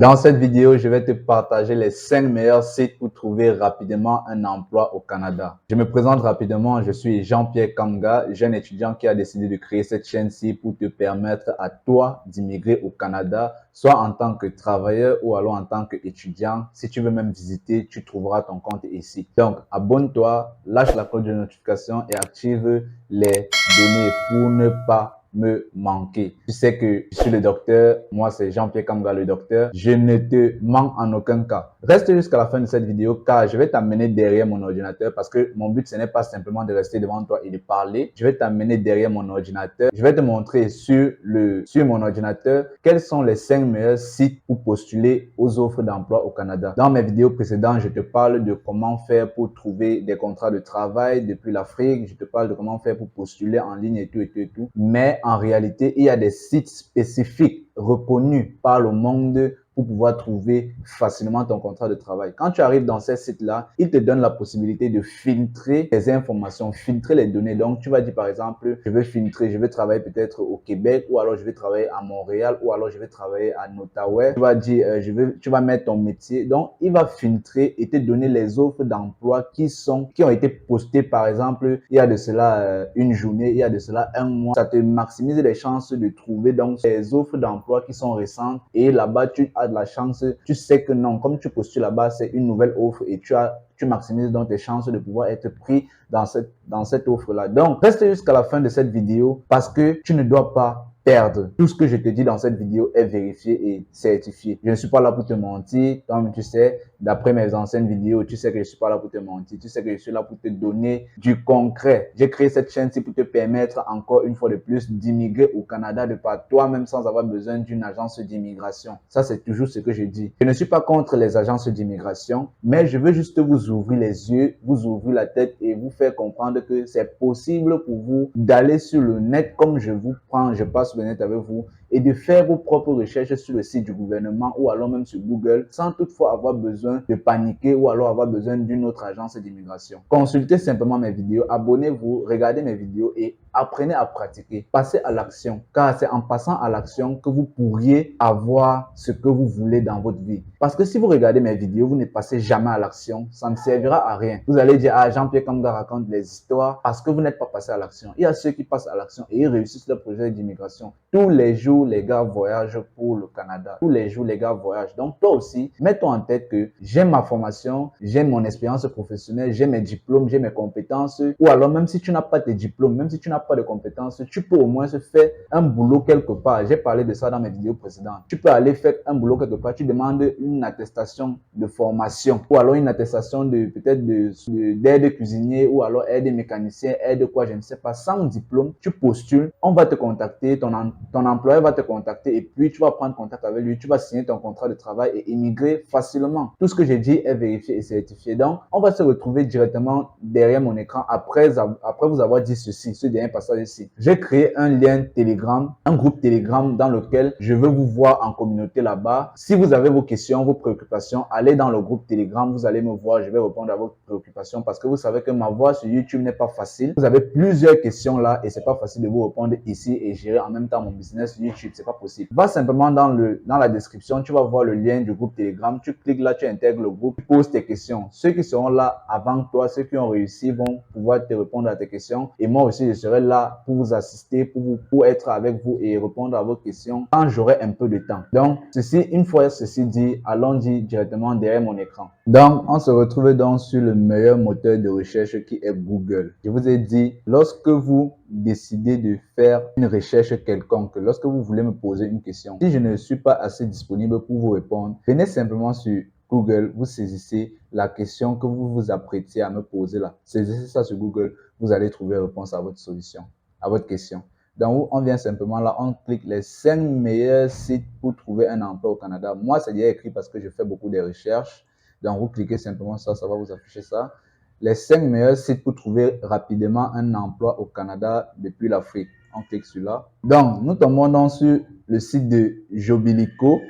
Dans cette vidéo, je vais te partager les 5 meilleurs sites pour trouver rapidement un emploi au Canada. Je me présente rapidement, je suis Jean-Pierre Kamga, jeune étudiant qui a décidé de créer cette chaîne-ci pour te permettre à toi d'immigrer au Canada, soit en tant que travailleur ou alors en tant qu'étudiant. Si tu veux même visiter, tu trouveras ton compte ici. Donc, abonne-toi, lâche la cloche de notification et active les données pour ne pas me manquer. Tu sais que je suis le docteur, moi c'est Jean-Pierre Kamga le docteur, je ne te mens en aucun cas. Reste jusqu'à la fin de cette vidéo car je vais t'amener derrière mon ordinateur parce que mon but ce n'est pas simplement de rester devant toi et de parler, je vais t'amener derrière mon ordinateur, je vais te montrer sur mon ordinateur quels sont les 5 meilleurs sites pour postuler aux offres d'emploi au Canada. Dans mes vidéos précédentes, je te parle de comment faire pour trouver des contrats de travail depuis l'Afrique, je te parle de comment faire pour postuler en ligne et tout. Mais en réalité, il y a des sites spécifiques reconnus par le monde pour pouvoir trouver facilement ton contrat de travail. Quand tu arrives dans ces sites-là, ils te donnent la possibilité de filtrer les informations, filtrer les données. Donc, tu vas dire par exemple, je veux filtrer, je veux travailler peut-être au Québec ou alors je vais travailler à Montréal ou alors je vais travailler à Ottawa. Tu vas dire, tu vas mettre ton métier. Donc, il va filtrer et te donner les offres d'emploi qui ont été postées par exemple, il y a de cela une journée, il y a de cela un mois. Ça te maximise les chances de trouver donc les offres d'emploi qui sont récentes et là-bas, tu as de la chance, tu sais que non, comme tu postules là-bas, c'est une nouvelle offre et tu maximises donc tes chances de pouvoir être pris dans cette offre-là. Donc, reste jusqu'à la fin de cette vidéo parce que tu ne dois pas perdre. Tout ce que je te dis dans cette vidéo est vérifié et certifié. Je ne suis pas là pour te mentir. Comme tu sais, d'après mes anciennes vidéos, tu sais que je ne suis pas là pour te mentir. Tu sais que je suis là pour te donner du concret. J'ai créé cette chaîne-ci pour te permettre encore une fois de plus d'immigrer au Canada de par toi-même sans avoir besoin d'une agence d'immigration. Ça, c'est toujours ce que je dis. Je ne suis pas contre les agences d'immigration, mais je veux juste vous ouvrir les yeux, vous ouvrir la tête et vous faire comprendre que c'est possible pour vous d'aller sur le net comme je passe le net avec vous et de faire vos propres recherches sur le site du gouvernement ou alors même sur Google sans toutefois avoir besoin de paniquer ou alors avoir besoin d'une autre agence d'immigration. Consultez simplement mes vidéos, abonnez-vous, regardez mes vidéos et apprenez à pratiquer. Passez à l'action car c'est en passant à l'action que vous pourriez avoir ce que vous voulez dans votre vie. Parce que si vous regardez mes vidéos, vous ne passez jamais à l'action, ça ne servira à rien. Vous allez dire, ah, Jean-Pierre Kamga raconte des histoires parce que vous n'êtes pas passé à l'action. Il y a ceux qui passent à l'action et ils réussissent leur projet d'immigration. Tous les jours, les gars voyagent pour le Canada. Tous les jours, les gars voyagent. Donc, toi aussi, mets-toi en tête que j'ai ma formation, j'ai mon expérience professionnelle, j'ai mes diplômes, j'ai mes compétences. Ou alors, même si tu n'as pas tes diplômes, même si tu n'as pas de compétences, tu peux au moins se faire un boulot quelque part. J'ai parlé de ça dans mes vidéos précédentes. Tu peux aller faire un boulot quelque part. Tu demandes une attestation de formation ou alors une attestation de peut-être d'aide cuisinier ou alors aide mécanicien, aide quoi, je ne sais pas. Sans diplôme, tu postules, on va te contacter, ton employeur va te contacter et puis tu vas prendre contact avec lui, tu vas signer ton contrat de travail et immigrer facilement. Tout ce que j'ai dit est vérifié et certifié. Donc, on va se retrouver directement derrière mon écran après vous avoir dit ce dernier passage ici. J'ai créé un lien Telegram, un groupe Telegram dans lequel je veux vous voir en communauté là-bas. Si vous avez vos questions, vos préoccupations, allez dans le groupe Telegram, vous allez me voir, je vais répondre à vos préoccupations parce que vous savez que ma voix sur YouTube n'est pas facile. Vous avez plusieurs questions là et c'est pas facile de vous répondre ici et gérer en même temps mon business sur YouTube, c'est pas possible. Va simplement dans la description, tu vas voir le lien du groupe Telegram, tu cliques là, tu intègres le groupe, tu poses tes questions. Ceux qui seront là avant toi, ceux qui ont réussi vont pouvoir te répondre à tes questions et moi aussi je serai là pour vous assister, pour être avec vous et répondre à vos questions quand j'aurai un peu de temps. Donc, une fois ceci dit, allons-y directement derrière mon écran. Donc, on se retrouve donc sur le meilleur moteur de recherche qui est Google. Je vous ai dit, lorsque vous décidez de faire une recherche quelconque, lorsque vous voulez me poser une question, si je ne suis pas assez disponible pour vous répondre, venez simplement sur Google, vous saisissez la question que vous vous apprêtez à me poser là. Saisissez ça sur Google, vous allez trouver réponse à votre solution, à votre question. Donc, on vient simplement là, on clique les 5 meilleurs sites pour trouver un emploi au Canada. Moi, c'est déjà écrit parce que je fais beaucoup de recherches. Donc, vous cliquez simplement ça, ça va vous afficher ça. Les 5 meilleurs sites pour trouver rapidement un emploi au Canada depuis l'Afrique. On clique sur là. Donc, nous tombons donc sur le site de Jobilico.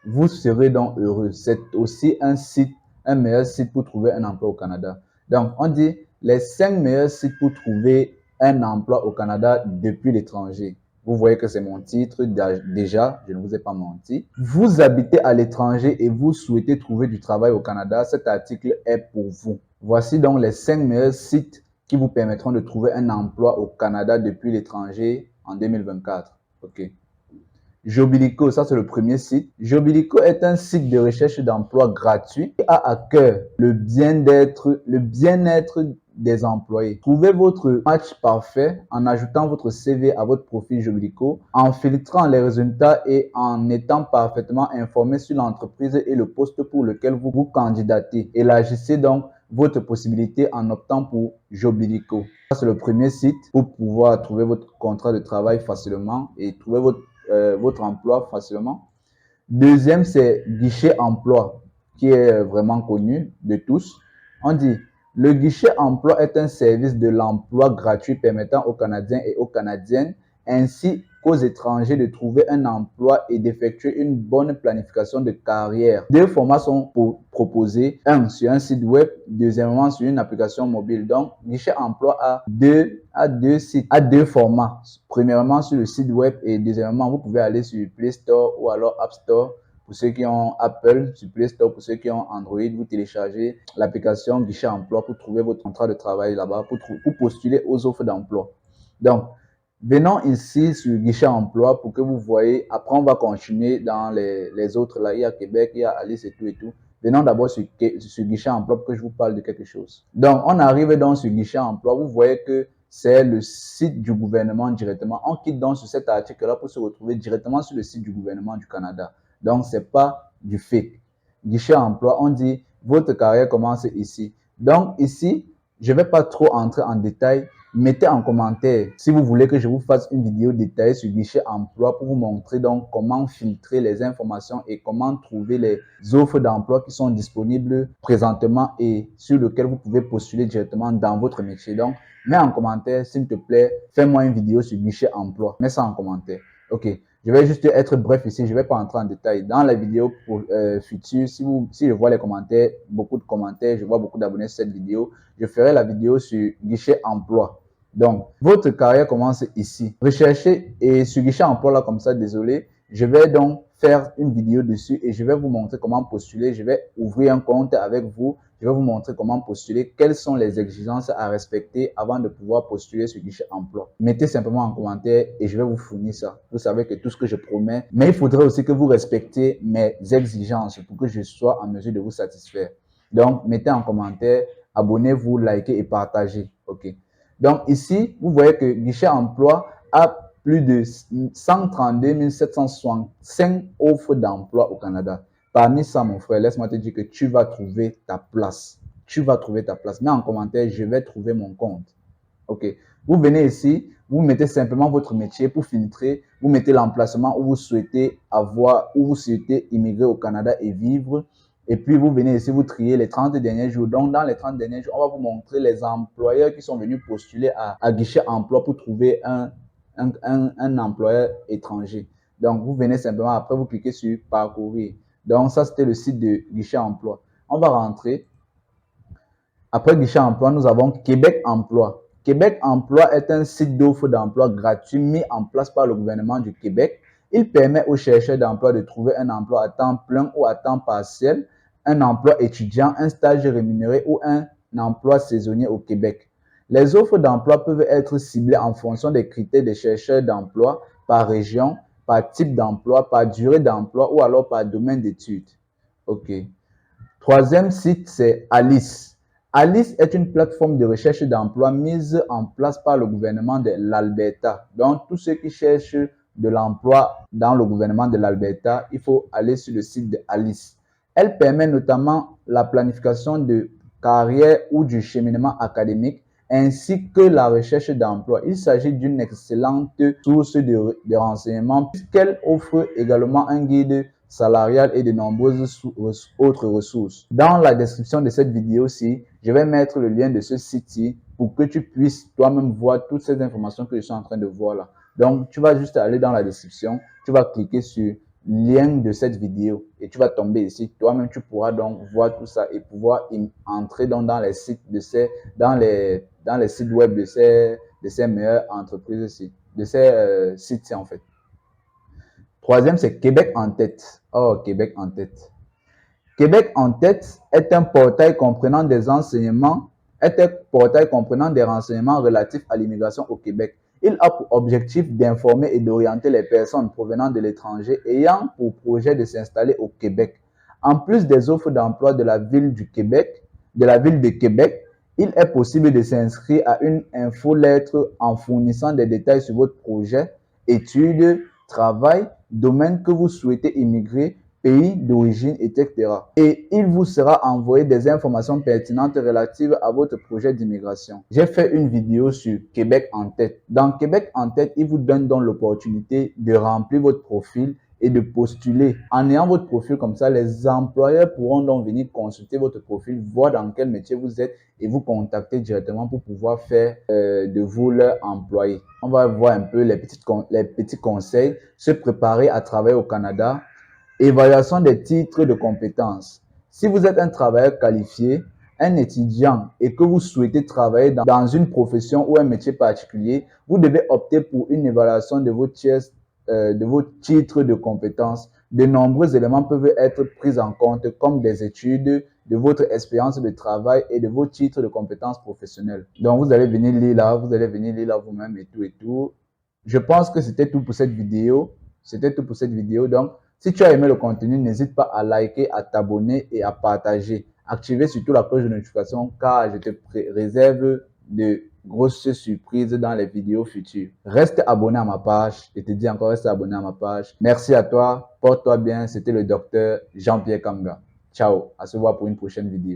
Vous serez donc heureux. C'est aussi un meilleur site pour trouver un emploi au Canada. Donc, on dit les 5 meilleurs sites pour trouver un emploi au Canada depuis l'étranger. Vous voyez que c'est mon titre. Déjà, je ne vous ai pas menti. Vous habitez à l'étranger et vous souhaitez trouver du travail au Canada. Cet article est pour vous. Voici donc les 5 meilleurs sites qui vous permettront de trouver un emploi au Canada depuis l'étranger en 2024. OK. Jobilico, ça c'est le premier site. Jobilico est un site de recherche d'emploi gratuit qui a à cœur le bien-être des employés. Trouvez votre match parfait en ajoutant votre CV à votre profil Jobilico, en filtrant les résultats et en étant parfaitement informé sur l'entreprise et le poste pour lequel vous vous candidatez. Élargissez donc votre possibilité en optant pour Jobilico. C'est le premier site pour pouvoir trouver votre contrat de travail facilement et trouver votre emploi facilement. Deuxième, c'est Guichet Emploi, qui est vraiment connu de tous. On dit, le Guichet Emploi est un service de l'emploi gratuit permettant aux Canadiens et aux Canadiennes ainsi qu'aux étrangers de trouver un emploi et d'effectuer une bonne planification de carrière. Deux formats sont proposés, un sur un site web, deuxièmement sur une application mobile. Donc, Guichet Emploi a deux formats. Premièrement sur le site web et deuxièmement, vous pouvez aller sur Play Store ou alors App Store. Pour ceux qui ont Apple, sur Play Store, pour ceux qui ont Android, vous téléchargez l'application Guichet Emploi pour trouver votre contrat de travail là-bas, pour postuler aux offres d'emploi. Donc, venons ici sur Guichet Emploi pour que vous voyez. Après, on va continuer dans les autres. Là, il y a Québec, il y a Alice et tout et tout. Venons d'abord sur Guichet Emploi pour que je vous parle de quelque chose. Donc, on arrive donc sur Guichet Emploi. Vous voyez que c'est le site du gouvernement directement. On quitte donc sur cet article-là pour se retrouver directement sur le site du gouvernement du Canada. Donc, ce n'est pas du fake. Guichet Emploi, on dit votre carrière commence ici. Donc, ici, je ne vais pas trop entrer en détail. Mettez en commentaire si vous voulez que je vous fasse une vidéo détaillée sur Guichet Emploi pour vous montrer donc comment filtrer les informations et comment trouver les offres d'emploi qui sont disponibles présentement et sur lesquelles vous pouvez postuler directement dans votre métier. Donc, mets en commentaire, s'il te plaît, fais-moi une vidéo sur Guichet Emploi. Mets ça en commentaire. OK. Je vais juste être bref ici, je ne vais pas entrer en détail. Dans la vidéo future, si je vois les commentaires, beaucoup de commentaires, je vois beaucoup d'abonnés sur cette vidéo, je ferai la vidéo sur Guichet Emploi. Donc, votre carrière commence ici. Recherchez et sur Guichet Emploi, là, comme ça, désolé, je vais donc faire une vidéo dessus et je vais vous montrer comment postuler. Je vais ouvrir un compte avec vous. Je vais vous montrer comment postuler, quelles sont les exigences à respecter avant de pouvoir postuler sur Guichet Emploi. Mettez simplement en commentaire et je vais vous fournir ça. Vous savez que tout ce que je promets, mais il faudrait aussi que vous respectez mes exigences pour que je sois en mesure de vous satisfaire. Donc, mettez en commentaire, abonnez-vous, likez et partagez. OK. Donc, ici, vous voyez que Guichet Emploi a plus de 132 765 offres d'emploi au Canada. Parmi ça, mon frère, laisse-moi te dire que tu vas trouver ta place. Tu vas trouver ta place. Mets en commentaire, je vais trouver mon compte. OK. Vous venez ici, vous mettez simplement votre métier pour filtrer. Vous mettez l'emplacement où vous souhaitez avoir, où vous souhaitez immigrer au Canada et vivre. Et puis, vous venez ici, vous triez les 30 derniers jours. Donc, dans les 30 derniers jours, on va vous montrer les employeurs qui sont venus postuler à Guichet Emploi pour trouver un employeur étranger. Donc, vous venez simplement, après, vous cliquez sur Parcourir. Donc, ça, c'était le site de Guichet Emploi. On va rentrer. Après Guichet Emploi, nous avons Québec Emploi. Québec Emploi est un site d'offres d'emploi gratuit mis en place par le gouvernement du Québec. Il permet aux chercheurs d'emploi de trouver un emploi à temps plein ou à temps partiel, un emploi étudiant, un stage rémunéré ou un emploi saisonnier au Québec. Les offres d'emploi peuvent être ciblées en fonction des critères des chercheurs d'emploi par région, par type d'emploi, par durée d'emploi ou alors par domaine d'études. OK. Troisième site, c'est Alice. Alice est une plateforme de recherche d'emploi mise en place par le gouvernement de l'Alberta. Donc, tous ceux qui cherchent de l'emploi dans le gouvernement de l'Alberta, il faut aller sur le site de Alice. Elle permet notamment la planification de carrière ou du cheminement académique ainsi que la recherche d'emploi. Il s'agit d'une excellente source de renseignements puisqu'elle offre également un guide salarial et de nombreuses autres ressources. Dans la description de cette vidéo-ci, je vais mettre le lien de ce site pour que tu puisses toi-même voir toutes ces informations que je suis en train de voir là. Donc, tu vas juste aller dans la description, tu vas cliquer sur lien de cette vidéo et tu vas tomber ici. Toi-même, tu pourras donc voir tout ça et pouvoir entrer dans les sites de ces, dans les sites web de ces meilleures entreprises ici. sites en fait. Troisième, c'est Québec en tête. Oh, Québec en tête. Québec en tête est un portail comprenant des enseignements, est un portail comprenant des renseignements relatifs à l'immigration au Québec. Il a pour objectif d'informer et d'orienter les personnes provenant de l'étranger ayant pour projet de s'installer au Québec. En plus des offres d'emploi de la ville du Québec, de la ville de Québec, il est possible de s'inscrire à une infolettre en fournissant des détails sur votre projet, études, travail, domaine que vous souhaitez immigrer, pays d'origine, etc. Et il vous sera envoyé des informations pertinentes relatives à votre projet d'immigration. J'ai fait une vidéo sur Québec en tête. Dans Québec en tête, il vous donne donc l'opportunité de remplir votre profil et de postuler. En ayant votre profil comme ça, les employeurs pourront donc venir consulter votre profil, voir dans quel métier vous êtes et vous contacter directement pour pouvoir faire de vous leur employé. On va voir un peu les petits conseils. Se préparer à travailler au Canada. Évaluation des titres de compétences. Si vous êtes un travailleur qualifié, un étudiant et que vous souhaitez travailler dans une profession ou un métier particulier, vous devez opter pour une évaluation de vos titres de compétences. De nombreux éléments peuvent être pris en compte comme des études, de votre expérience de travail et de vos titres de compétences professionnelles. Donc, vous allez venir lire là, vous-même et tout. Je pense que c'était tout pour cette vidéo. Donc, si tu as aimé le contenu, n'hésite pas à liker, à t'abonner et à partager. Activez surtout la cloche de notification car je te réserve de grosses surprises dans les vidéos futures. Reste abonné à ma page. Je te dis encore, reste abonné à ma page. Merci à toi. Porte-toi bien. C'était le docteur Jean-Pierre Kamga. Ciao. À se voir pour une prochaine vidéo.